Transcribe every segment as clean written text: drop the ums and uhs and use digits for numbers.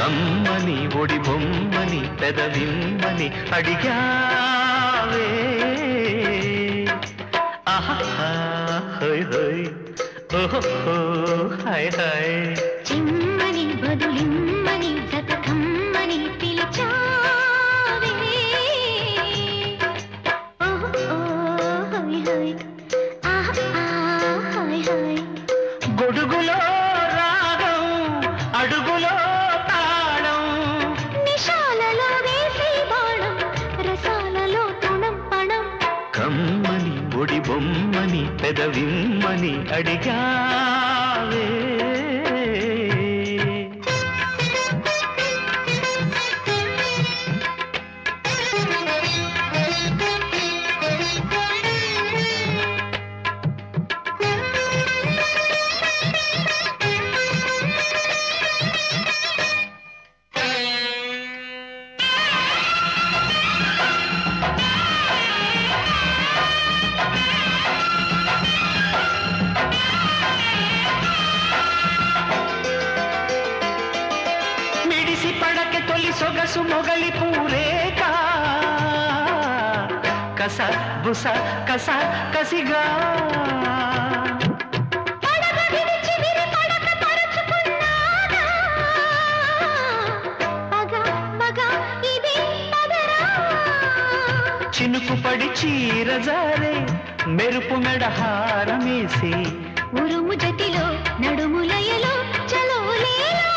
కమ్మని ఒడి బొమ్మని పెదవిమ్మని అడిగావే ఆహా హోయ్ హోయ్ ఓహో హాయ్ హాయ్ చిమ్మని బదులిమ్మని జతకమ్మని పిలిచావే ఓహో హాయ్ హాయ్ ఆహా హాయ్ హాయ్ గొడుగులో రాగం అడుగులో తాళం నిశాలలో వేసే బాణం రసాలలో తుణం పణం కమ్మని ఒడి బొమ్మని పెదవిమ్మని అడిగావే పడకె తొలి సొగసు మొగలి పూరేక కస బుస కస కసిగా చినుకు పడి చీర జారే మెరుపు మెడ హారమేసి ఉరుము జతిలో నడుములయలో చలోలేలో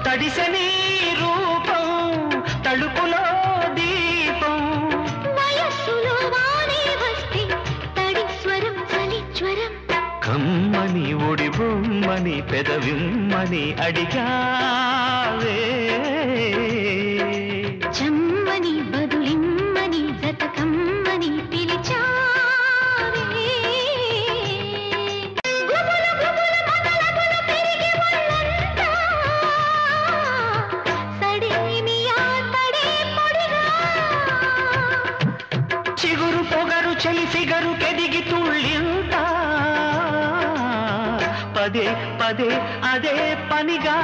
తడిసెని రూపం తడుపులో దీపం వయస్సులో వానే వస్తే తడి స్వరం చలి జ్వరం కమ్మని ఒడి బొమ్మని పెదవిమ్మని అడిగావే చమ్మని బదులిమ్మని జతకమ్మని పిలిచావే గుబులు గుబులు మొదలగులు పెరిగి ఒళ్ళంతా సడేమియా తడే పొడిగా చిగురు పొగరు చెలి ఫిగరు కెదిగి తుళ్ళింత పదే పదే అదే పనిగా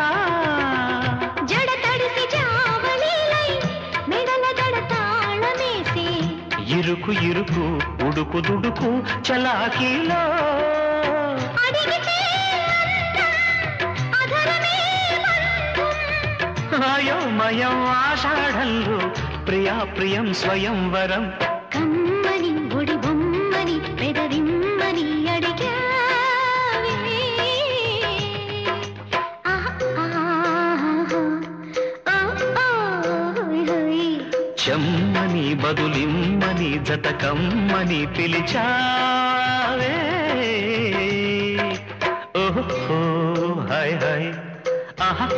జడ తడిసి జావళీలై మెడల జడ తాళమేసి ఇరుకు ఇరుకు ఉడుకు దుడుకు చలాకీలో అడిగితే అధరమే అయోమయం ఆషాఢంలో ప్రియా ప్రియం స్వయంవరం కమ్మని ఒడి బొమ్మని పెదవిమ్మని అడిగావే చెమ్మని బదులిమ్మని జతకమ్మని పిలిచావే ఓహో హాయ్ హాయ్ ఆహా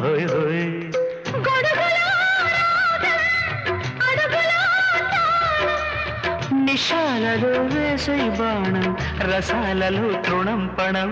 హోయ్ హోయ్ నిశాలలో వేసై బాణం రసాలలో తృణం పణం